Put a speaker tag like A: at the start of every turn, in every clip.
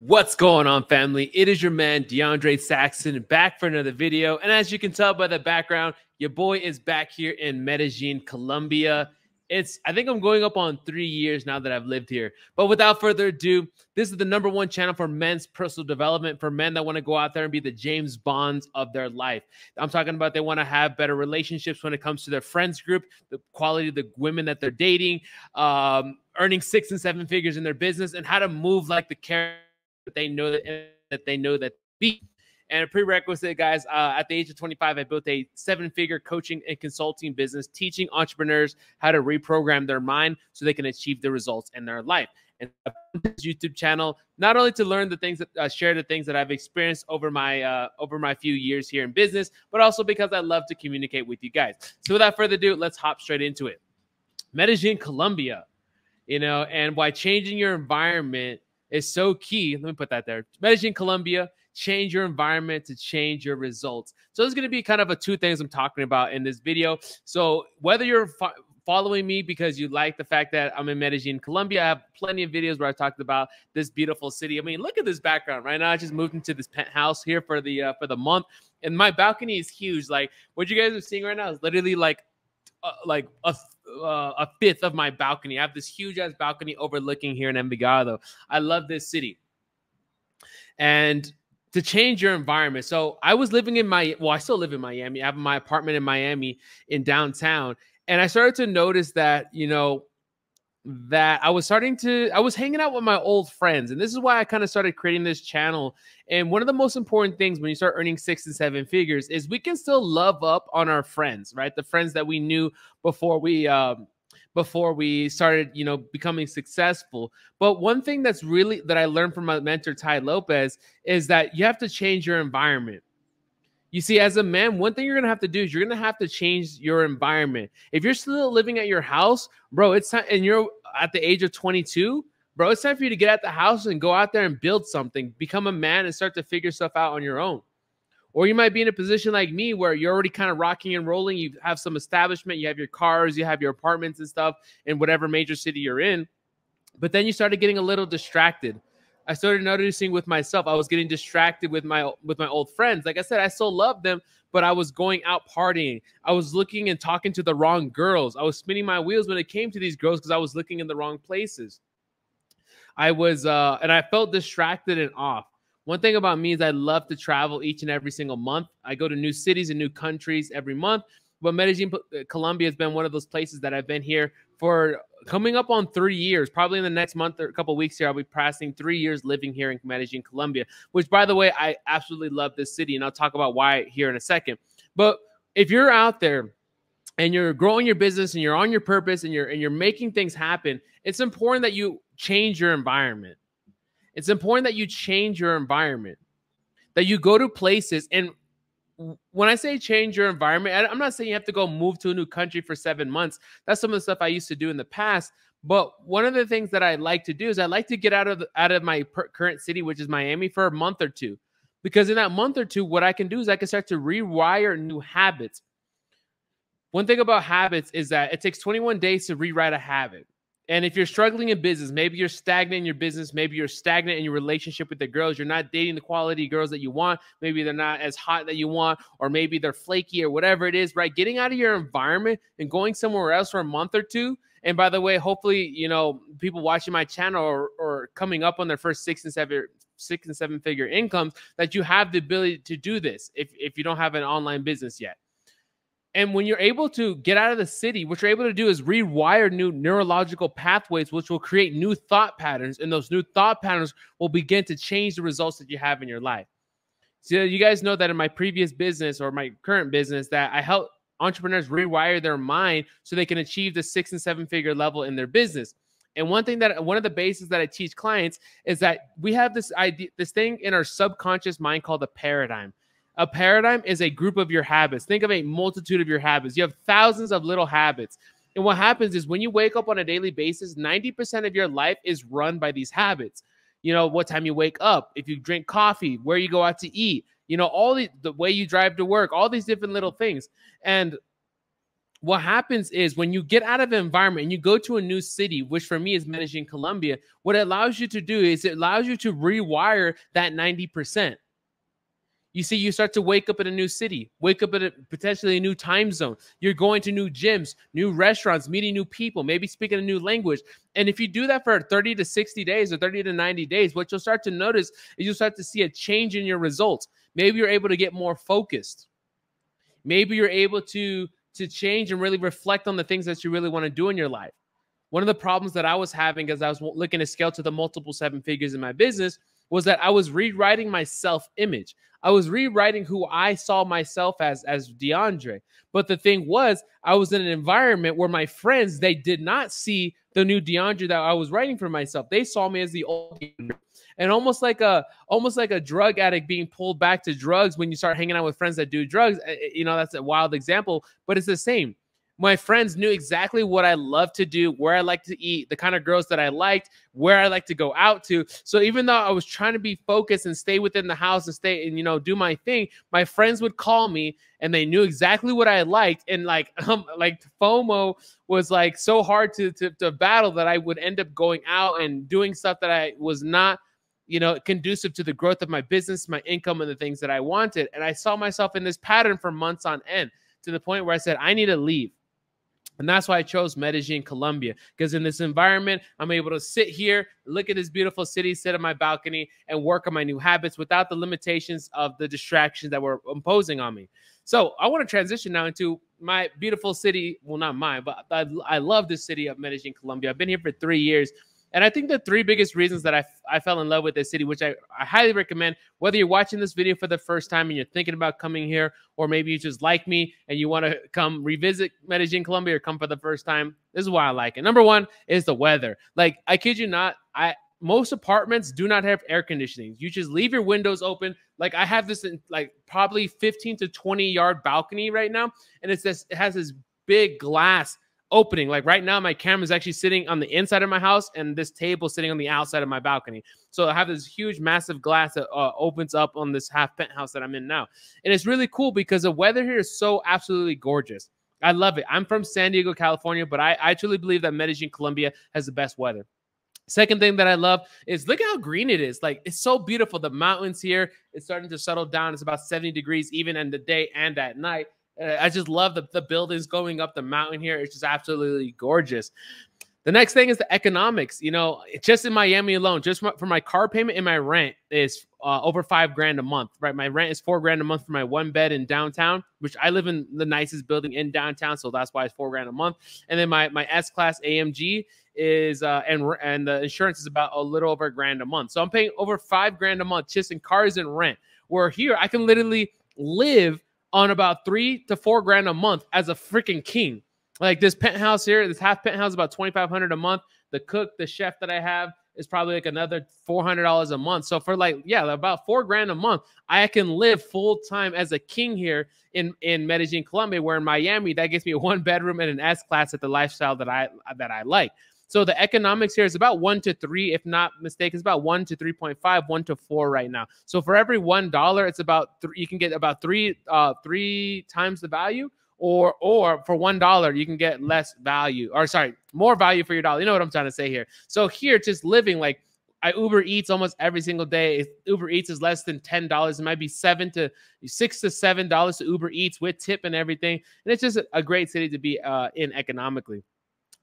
A: What's going on, family? It is your man, DeAndre Saxon, back for another video. And as you can tell by the background, your boy is back here in Medellin, Colombia. I think I'm going up on 3 years now that I've lived here. But without further ado, this is the #1 channel for men's personal development, for men that want to go out there and be the James Bonds of their life. I'm talking about they want to have better relationships when it comes to their friends group, the quality of the women that they're dating, earning 6 and 7 figures in their business, and how to move like the character they know that be. And a prerequisite, guys, at the age of 25, I built a 7-figure coaching and consulting business, teaching entrepreneurs how to reprogram their mind so they can achieve the results in their life. And this YouTube channel, not only to learn the things that share the things that I've experienced over my few years here in business, but also because I love to communicate with you guys. So without further ado, let's hop straight into it. Medellin, Colombia, and why changing your environment is so key. Let me put that there. Medellin, Colombia, change your environment to change your results. So there's going to be kind of two things I'm talking about in this video. So whether you're following me because you like the fact that I'm in Medellin, Colombia, I have plenty of videos where I talked about this beautiful city. I mean, look at this background right now. I just moved into this penthouse here for the month, and my balcony is huge. Like what you guys are seeing right now is literally like a fifth of my balcony. I have this huge ass balcony overlooking here in Envigado. I love this city. And to change your environment. So I was living in I still live in Miami. I have my apartment in Miami in downtown. And I started to notice that, that I was hanging out with my old friends. And this is why I kind of started creating this channel. And one of the most important things when you start earning 6 and 7 figures is we can still love up on our friends, right? The friends that we knew before we started, becoming successful. But one thing that I learned from my mentor, Ty Lopez, is that you have to change your environment. You see, as a man, one thing you're going to have to do is you're going to have to change your environment. If you're still living at your house, bro, it's time, and you're at the age of 22, bro, it's time for you to get out the house and go out there and build something, become a man and start to figure stuff out on your own. Or you might be in a position like me where you're already kind of rocking and rolling. You have some establishment, you have your cars, you have your apartments and stuff in whatever major city you're in. But then you started getting a little distracted. I started noticing with myself, I was getting distracted with my old friends. Like I said, I still love them, but I was going out partying. I was looking and talking to the wrong girls. I was spinning my wheels when it came to these girls because I was looking in the wrong places. And I felt distracted and off. One thing about me is I love to travel each and every single month. I go to new cities and new countries every month. But Medellin, Colombia has been one of those places that I've been here for coming up on 3 years. Probably in the next month or a couple of weeks here, I'll be passing 3 years living here in Medellin, Colombia, which, by the way, I absolutely love this city. And I'll talk about why here in a second. But if you're out there and you're growing your business and you're on your purpose and you're making things happen, it's important that you change your environment. It's important that you change your environment, that you go to places. And when I say change your environment, I'm not saying you have to go move to a new country for 7 months. That's some of the stuff I used to do in the past. But one of the things that I like to do is I like to get out of my current city, which is Miami, for a month or two. Because in that month or two, what I can do is I can start to rewire new habits. One thing about habits is that it takes 21 days to rewrite a habit. And if you're struggling in business, maybe you're stagnant in your business, maybe you're stagnant in your relationship with the girls, you're not dating the quality girls that you want, maybe they're not as hot that you want, or maybe they're flaky or whatever it is, right? Getting out of your environment and going somewhere else for a month or two. And by the way, hopefully, people watching my channel or coming up on their first 6 and 7 figure incomes, that you have the ability to do this if you don't have an online business yet. And when you're able to get out of the city, what you're able to do is rewire new neurological pathways, which will create new thought patterns. And those new thought patterns will begin to change the results that you have in your life. So you guys know that in my previous business or my current business that I help entrepreneurs rewire their mind so they can achieve the 6 and 7 figure level in their business. And one of the bases that I teach clients is that we have this idea, this thing in our subconscious mind called a paradigm. A paradigm is a group of your habits. Think of a multitude of your habits. You have thousands of little habits. And what happens is when you wake up on a daily basis, 90% of your life is run by these habits. What time you wake up, if you drink coffee, where you go out to eat, all the way you drive to work, all these different little things. And what happens is when you get out of an environment and you go to a new city, which for me is Medellin Colombia, what it allows you to do is it allows you to rewire that 90%. You see, you start to wake up in a new city, wake up in a potentially a new time zone. You're going to new gyms, new restaurants, meeting new people, maybe speaking a new language. And if you do that for 30 to 60 days or 30 to 90 days, what you'll start to notice is you'll start to see a change in your results. Maybe you're able to get more focused. Maybe you're able to change and really reflect on the things that you really want to do in your life. One of the problems that I was having as I was looking to scale to the multiple seven figures in my business was that I was rewriting my self-image. I was rewriting who I saw myself as DeAndre. But the thing was, I was in an environment where my friends, they did not see the new DeAndre that I was writing for myself. They saw me as the old DeAndre. And almost like a drug addict being pulled back to drugs when you start hanging out with friends that do drugs. You know, that's a wild example, but it's the same. My friends knew exactly what I love to do, where I like to eat, the kind of girls that I liked, where I like to go out to. So even though I was trying to be focused and stay within the house and stay and, you know, do my thing, my friends would call me and they knew exactly what I liked. And like FOMO was like so hard to battle that I would end up going out and doing stuff that I was not, you know, conducive to the growth of my business, my income, and the things that I wanted. And I saw myself in this pattern for months on end to the point where I said, I need to leave. And that's why I chose Medellin Colombia, because in this environment, I'm able to sit here, look at this beautiful city, sit on my balcony, and work on my new habits without the limitations of the distractions that were imposing on me. So I want to transition now into my beautiful city. Well, not mine, but I love this city of Medellin Colombia. I've been here for 3 years. And I think the three biggest reasons that I fell in love with this city, which I highly recommend, whether you're watching this video for the first time and you're thinking about coming here, or maybe you just like me and you want to come revisit Medellin, Colombia, or come for the first time, this is why I like it. Number one is the weather. Like, I kid you not, most apartments do not have air conditioning. You just leave your windows open. Like, I have this like probably 15 to 20 yard balcony right now, and it has this big glass opening. Like right now, my camera is actually sitting on the inside of my house and this table sitting on the outside of my balcony. So I have this huge, massive glass that opens up on this half penthouse that I'm in now. And it's really cool because the weather here is so absolutely gorgeous. I love it. I'm from San Diego, California, but I truly believe that Medellin, Colombia has the best weather. Second thing that I love is look at how green it is. Like, it's so beautiful. The mountains here, it's starting to settle down. It's about 70 degrees even in the day and at night. I just love the buildings going up the mountain here. It's just absolutely gorgeous. The next thing is the economics. You know, just in Miami alone, just for my car payment and my rent is over $5,000 a month, right? My rent is $4,000 a month for my one bed in downtown, which I live in the nicest building in downtown. So that's why it's $4,000 a month. And then my S-Class AMG is, and the insurance is about a little over $1,000 a month. So I'm paying over $5,000 a month just in cars and rent. Where here I can literally live on about $3,000 to $4,000 a month as a freaking king. Like this penthouse here, this half penthouse is about $2,500 a month. The cook, the chef that I have is probably like another $400 a month. So for like, yeah, about $4,000 a month, I can live full time as a king here in Medellin, Colombia, where in Miami, that gets me a 1-bedroom and an S-Class at the lifestyle that I like. So the economics here is about 1 to 3, if not mistaken, it's about 1 to 3.5, 1 to 4 right now. So for every $1, it's about you can get about three times the value, or for $1 you can get less value, or sorry, more value for your dollar. You know what I'm trying to say here. So here, just living, like, I Uber Eats almost every single day. Uber Eats is less than $10. It might be $6 to $7 to Uber Eats with tip and everything. And it's just a great city to be in economically.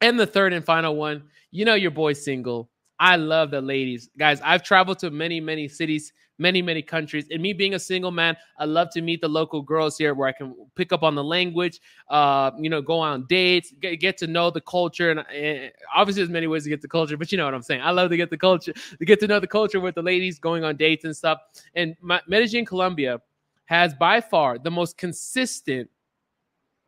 A: And the third and final one, you know, your boy's single. I love the ladies. Guys, I've traveled to many, many cities, many, many countries. And me being a single man, I love to meet the local girls here where I can pick up on the language, you know, go on dates, get to know the culture. And obviously there's many ways to get the culture, but you know what I'm saying. I love to get the culture, to get to know the culture with the ladies, going on dates and stuff. And Medellin, Colombia has by far the most consistent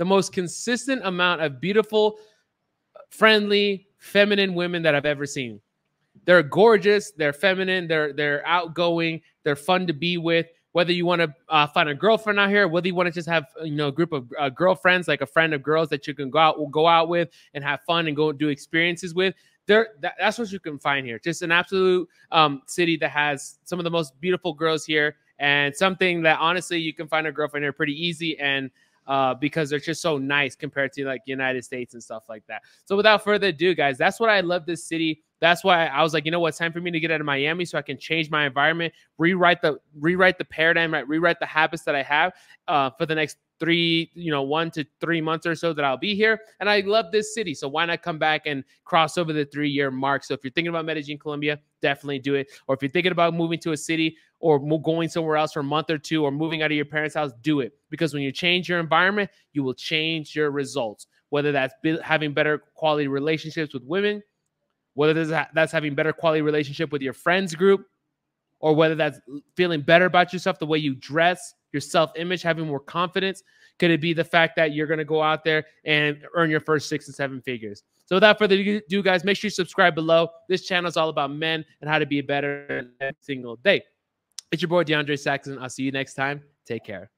A: amount of beautiful, friendly, feminine women that I've ever seen. They're gorgeous, they're feminine, they're outgoing, they're fun to be with. Whether you want to find a girlfriend out here, whether you want to just have, you know, a group of girlfriends, like a friend of girls that you can go out with and have fun and go do experiences with. That's what you can find here. Just an absolute city that has some of the most beautiful girls here, and something that honestly you can find a girlfriend here pretty easy. And because they're just so nice compared to like United States and stuff like that. So without further ado, guys, that's what I love this city. That's why I was like, you know what, it's time for me to get out of Miami so I can change my environment, rewrite the paradigm, right? Rewrite the habits that I have for the next 1 to 3 months or so that I'll be here. And I love this city. So why not come back and cross over the 3-year mark? So if you're thinking about Medellin, Colombia, definitely do it. Or if you're thinking about moving to a city or going somewhere else for a month or two or moving out of your parents' house, do it. Because when you change your environment, you will change your results. Whether that's having better quality relationships with women, whether that's having better quality relationship with your friends group, or whether that's feeling better about yourself, the way you dress, your self-image, having more confidence. Could it be the fact that you're going to go out there and earn your first 6 to 7 figures? So without further ado, guys, make sure you subscribe below. This channel is all about men and how to be better every single day. It's your boy, DeAndre Saxon. I'll see you next time. Take care.